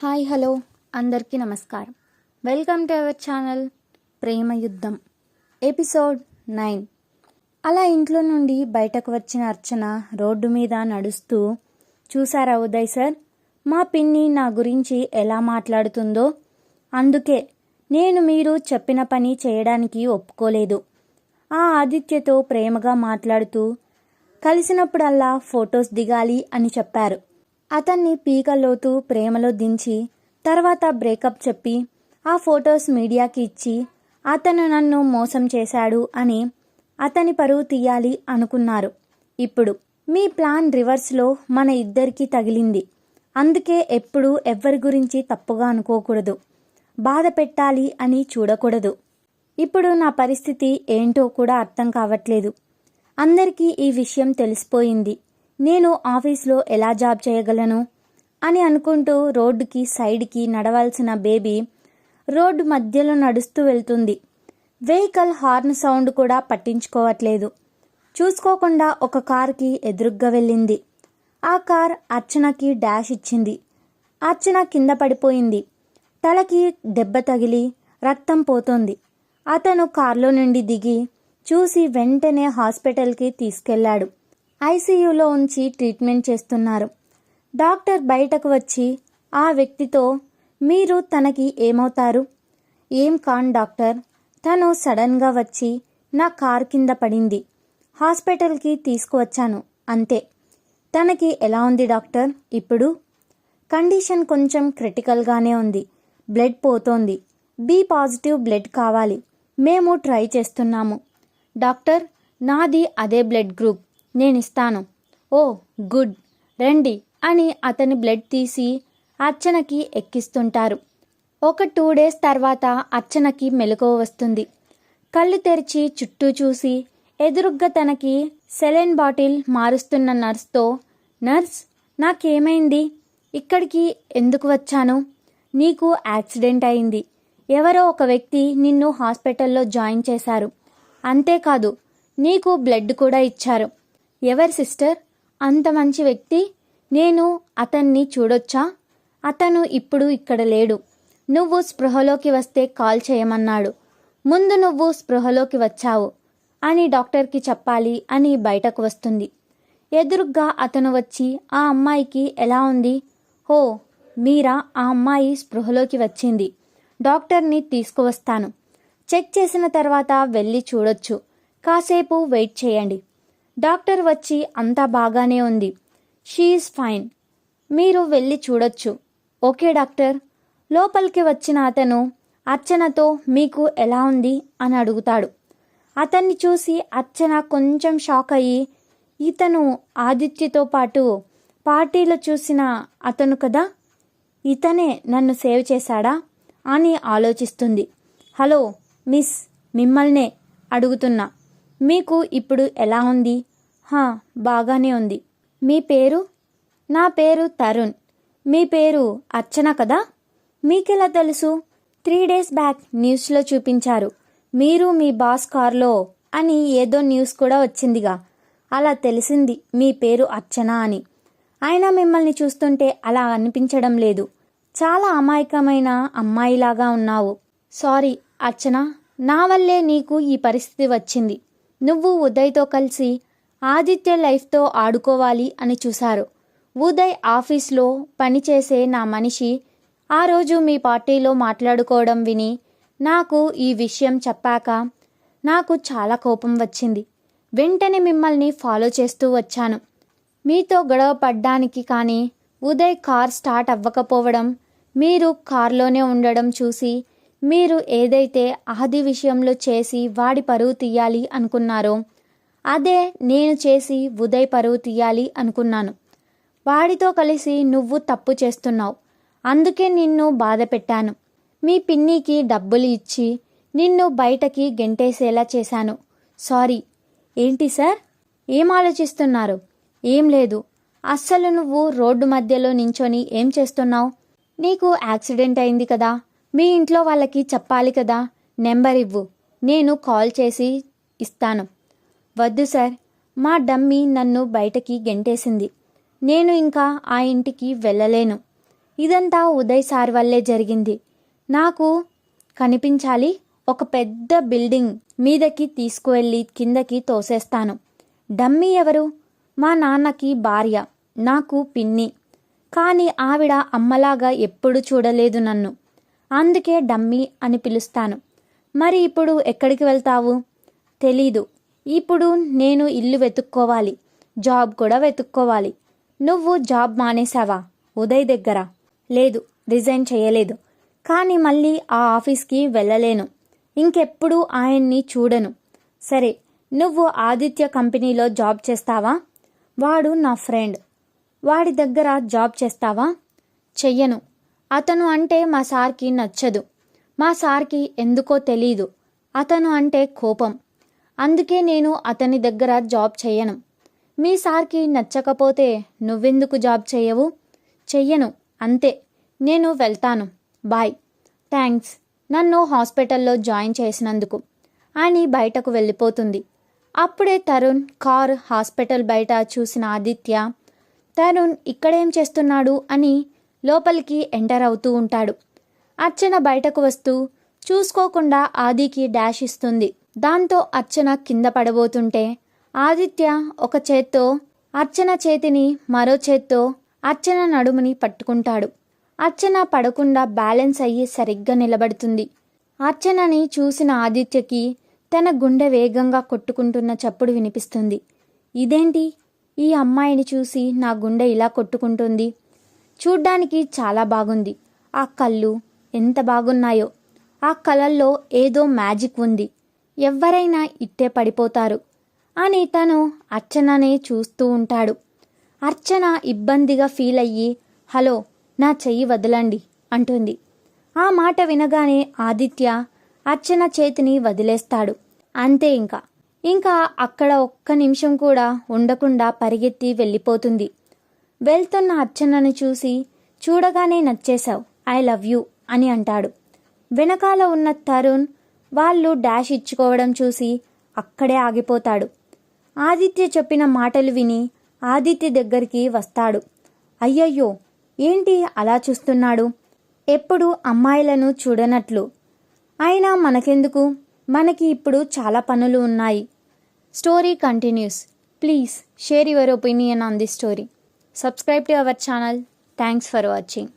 Hi hello అందరికీ నమస్కారం. Welcome to our channel ప్రేమ యుద్ధం ఎపిసోడ్ 9. అలా ఇంట్లో నుండి బయటకు వచ్చిన అర్చన రోడ్డు మీద నడుస్తూ, చూసారా ఉదయ్ సార్, మా పిన్ని నా గురించి ఎలా మాట్లాడుతుందో. అందుకే నేను మీరు చెప్పిన పని చేయడానికి ఒప్పుకోలేదు. ఆ ఆదిత్యతో ప్రేమగా మాట్లాడుతూ కలిసినప్పుడల్లా ఫొటోస్ దిగాలి అని చెప్పారు. అతన్ని పీకల్లోతూ ప్రేమలో దించి తర్వాత బ్రేకప్ చెప్పి ఆ ఫొటోస్ మీడియాకి ఇచ్చి అతను నన్ను మోసం చేశాడు అని అతని పరువు తీయాలి అనుకున్నారు. ఇప్పుడు మీ ప్లాన్ రివర్స్లో మన ఇద్దరికీ తగిలింది. అందుకే ఎప్పుడూ ఎవ్వరి గురించి తప్పుగా అనుకోకూడదు, బాధ పెట్టాలి అని చూడకూడదు. ఇప్పుడు నా పరిస్థితి ఏంటో కూడా అర్థం కావట్లేదు. అందరికీ ఈ విషయం తెలిసిపోయింది. నేను ఆఫీస్లో ఎలా జాబ్ చేయగలను అని అనుకుంటూ రోడ్డుకి సైడ్కి నడవాల్సిన బేబీ రోడ్డు మధ్యలో నడుస్తూ వెళ్తుంది. వెహికల్ హార్న్ సౌండ్ కూడా పట్టించుకోవట్లేదు. చూసుకోకుండా ఒక కార్కి ఎదురుగ్గా వెళ్ళింది. ఆ కార్ అర్చనకి డాష్ ఇచ్చింది. అర్చన కింద పడిపోయింది. తలకి దెబ్బ తగిలి రక్తం పోతోంది. అతను కార్లో నుండి దిగి చూసి వెంటనే హాస్పిటల్కి తీసుకెళ్లాడు. ఐసీయూలో ఉంచి ట్రీట్మెంట్ చేస్తున్నారు. డాక్టర్ బయటకు వచ్చి ఆ వ్యక్తితో, మీరు తనకి ఏమవుతారు? ఏం కాన్ డాక్టర్, తను సడన్గా వచ్చి నా కార్ కింద పడింది, హాస్పిటల్కి తీసుకువచ్చాను అంతే. తనకి ఎలా ఉంది డాక్టర్? ఇప్పుడు కండిషన్ కొంచెం క్రిటికల్గానే ఉంది. బ్లడ్ పోతోంది. బి పాజిటివ్ బ్లడ్ కావాలి. మేము ట్రై చేస్తున్నాము డాక్టర్. నాది అదే బ్లడ్ గ్రూప్, నేనిస్తాను. ఓ గుడ్, రండి అని అతని బ్లడ్ తీసి అర్చనకి ఎక్కిస్తుంటారు. ఒక 2 days తర్వాత అర్చనకి మెలకువ వస్తుంది. కళ్ళు తెరిచి చుట్టూ చూసి ఎదురుగ్గా తనకి సెలైన్ బాటిల్ మారుస్తున్న నర్స్తో, నర్స్ నాకేమైంది? ఇక్కడికి ఎందుకు వచ్చాను? నీకు యాక్సిడెంట్ అయింది. ఎవరో ఒక వ్యక్తి నిన్ను హాస్పిటల్లో జాయిన్ చేశారు. అంతేకాదు నీకు బ్లడ్ కూడా ఇచ్చారు. ఎవరు సిస్టర్? అంత మంచి వ్యక్తి. నేను అతన్ని చూడొచ్చా? అతను ఇప్పుడు ఇక్కడ లేడు. నువ్వు స్పృహలోకి వస్తే కాల్ చేయమన్నాడు. ముందు నువ్వు స్పృహలోకి వచ్చావు అని డాక్టర్కి చెప్పాలి అని బయటకు వస్తుంది. ఎదురుగ్గా అతను వచ్చి, ఆ అమ్మాయికి ఎలా ఉంది? హో మీరా, ఆ అమ్మాయి స్పృహలోకి వచ్చింది. డాక్టర్ని తీసుకువస్తాను. చెక్ చేసిన తర్వాత వెళ్ళి చూడొచ్చు. కాసేపు వెయిట్ చేయండి. డాక్టర్ వచ్చి అంతా బాగానే ఉంది, షీఈస్ ఫైన్, మీరు వెళ్ళి చూడొచ్చు. Okay doctor. లోపలికి వచ్చిన అతను అర్చనతో, మీకు ఎలా ఉంది అని అడుగుతాడు. అతన్ని చూసి అర్చన కొంచెం షాక్ అయ్యి, ఇతను ఆదిత్యతో పాటు పార్టీలో చూసిన అతను కదా, ఇతనే నన్ను సేవ్ చేశాడా అని ఆలోచిస్తుంది. హలో మిస్, మిమ్మల్నే అడుగుతున్నా, మీకు ఇప్పుడు ఎలా ఉంది? హా, బాగానే ఉంది. మీ పేరు? నా పేరు తరుణ్. మీ పేరు అర్చన కదా? మీకెలా తెలుసు? 3 days బ్యాక్ న్యూస్లో చూపించారు, మీరు మీ బాస్ కార్లో అని ఏదో న్యూస్ కూడా వచ్చిందిగా, అలా తెలిసింది మీ పేరు అర్చన అని. అయినా మిమ్మల్ని చూస్తుంటే అలా అనిపించడం లేదు. చాలా అమాయకమైన అమ్మాయిలాగా ఉన్నావు. సారీ అర్చన, నా వల్లే నీకు ఈ పరిస్థితి వచ్చింది. నువ్వు ఉదయ్తో కలిసి ఆదిత్య లైఫ్తో ఆడుకోవాలి అని చూశారు. ఉదయ్ ఆఫీస్లో పనిచేసే నా మనిషి ఆ రోజు మీ పార్టీలో మాట్లాడుకోవడం విని నాకు ఈ విషయం చెప్పాక నాకు చాలా కోపం వచ్చింది. వెంటనే మిమ్మల్ని ఫాలో చేస్తూ వచ్చాను, మీతో గొడవ పడ్డానికి. కానీ ఉదయ్ కార్ స్టార్ట్ అవ్వకపోవడం, మీరు కార్లోనే ఉండడం చూసి మీరు ఏదైతే ఆది విషయంలో చేసి వాడి పరువు తీయాలి అనుకున్నారో అదే నేను చేసి ఉదయ్ పరువు తీయాలి అనుకున్నాను. వాడితో కలిసి నువ్వు తప్పు చేస్తున్నావు. అందుకే నిన్ను బాధ పెట్టాను. మీ పిన్నికి డబ్బులు ఇచ్చి నిన్ను బయటకి గెంటేసేలా చేశాను. సారీ. ఏంటి సార్, ఏం ఆలోచిస్తున్నారు? ఏం లేదు. అస్సలు నువ్వు రోడ్డు మధ్యలో నించొని ఏం చేస్తున్నావు? నీకు యాక్సిడెంట్ అయింది కదా, మీ ఇంట్లో వాళ్ళకి చెప్పాలి కదా. నెంబర్ ఇవ్వు, నేను కాల్ చేసి ఇస్తాను. వద్దు సార్, మా డమ్మీ నన్ను బయటకి గెంటేసింది. నేను ఇంకా ఆ ఇంటికి వెళ్ళలేను. ఇదంతా ఉదయ్ సార్ వల్లే జరిగింది. నాకు కనిపించాలి, ఒక పెద్ద బిల్డింగ్ మీదకి తీసుకువెళ్ళి కిందకి తోసేస్తాను. డమ్మీ ఎవరు? మా నాన్నకి భార్య, నాకు పిన్ని. కానీ ఆవిడ అమ్మలాగా ఎప్పుడు చూడలేదు నన్ను, అందుకే డమ్మీ అని పిలుస్తాను. మరి ఇప్పుడు ఎక్కడికి వెళ్తావు? తెలీదు. ఇప్పుడు నేను ఇల్లు వెతుక్కోవాలి, జాబ్ కూడా వెతుక్కోవాలి. నువ్వు జాబ్ మానేశావా ఉదయ్ దగ్గర? లేదు, రిజైన్ చేయలేదు. కానీ మళ్ళీ ఆ ఆఫీస్కి వెళ్ళలేను, ఇంకెప్పుడు ఆయన్ని చూడను. సరే, నువ్వు ఆదిత్య కంపెనీలో జాబ్ చేస్తావా? వాడు నా ఫ్రెండ్. వాడి దగ్గర జాబ్ చేస్తావా? చెయ్యను. అతను అంటే మా సార్కి నచ్చదు. మా సార్కి ఎందుకో తెలీదు, అతను అంటే కోపం. అందుకే నేను అతని దగ్గర జాబ్ చెయ్యను. మీ సార్కి నచ్చకపోతే నువ్వెందుకు జాబ్ చెయ్యవు? చెయ్యను, అంతే. నేను వెళ్తాను, బాయ్. థ్యాంక్స్ నన్ను హాస్పిటల్లో జాయిన్ చేసినందుకు అని బయటకు వెళ్ళిపోతుంది. అప్పుడే తరుణ్ కార్ హాస్పిటల్ బయట చూసిన ఆదిత్య, తరుణ్ ఇక్కడేం చేస్తున్నాడు అని లోపలికి ఎంటర్ అవుతూ ఉంటాడు. అర్చన బయటకు వస్తూ చూసుకోకుండా ఆదికి డాష్ ఇస్తుంది. దాంతో అర్చన కింద పడబోతుంటే ఆదిత్య ఒక చేత్తో అర్చన చేతిని, మరో చేత్తో అర్చన నడుముని పట్టుకుంటాడు. అర్చన పడకుండా బ్యాలెన్స్ అయ్యి సరిగ్గా నిలబడుతుంది. అర్చనని చూసిన ఆదిత్యకి తన గుండె వేగంగా కొట్టుకుంటున్న చప్పుడు వినిపిస్తుంది. ఇదేంటి, ఈ అమ్మాయిని చూసి నా గుండె ఇలా కొట్టుకుంటుంది? చూడ్డానికి చాలా బాగుంది. ఆ కళ్ళు ఎంత బాగున్నాయో. ఆ కళ్ళల్లో ఏదో మ్యాజిక్ ఉంది. ఎవ్వరైనా ఇట్టే పడిపోతారు అని తను అర్చననే చూస్తూ ఉంటాడు. అర్చన ఇబ్బందిగా ఫీల్ అయ్యి, హలో, నా చెయ్యి వదలండి అంటుంది. ఆ మాట వినగానే ఆదిత్య అర్చన చేతిని వదిలేస్తాడు. అంతే, ఇంకా అక్కడ ఒక్క నిమిషం కూడా ఉండకుండా పరిగెత్తి వెళ్ళిపోతుంది. వెళ్తున్న అర్చనను చూసి, చూడగానే నచ్చేశావు, ఐ లవ్ యూ అని అంటాడు. వెనకాల ఉన్న తరుణ్ వాళ్ళు డాష్ ఇచ్చుకోవడం చూసి అక్కడే ఆగిపోతాడు. ఆదిత్య చెప్పిన మాటలు విని ఆదిత్య దగ్గరికి వస్తాడు. అయ్యయ్యో, ఏంటి అలా చూస్తున్నాడు? ఎప్పుడు అమ్మాయిలను చూడనట్లు. అయినా మనకెందుకు, మనకి ఇప్పుడు చాలా పనులు ఉన్నాయి. Story continuous. Please share your opinion on this story. Subscribe to our channel. Thanks for watching.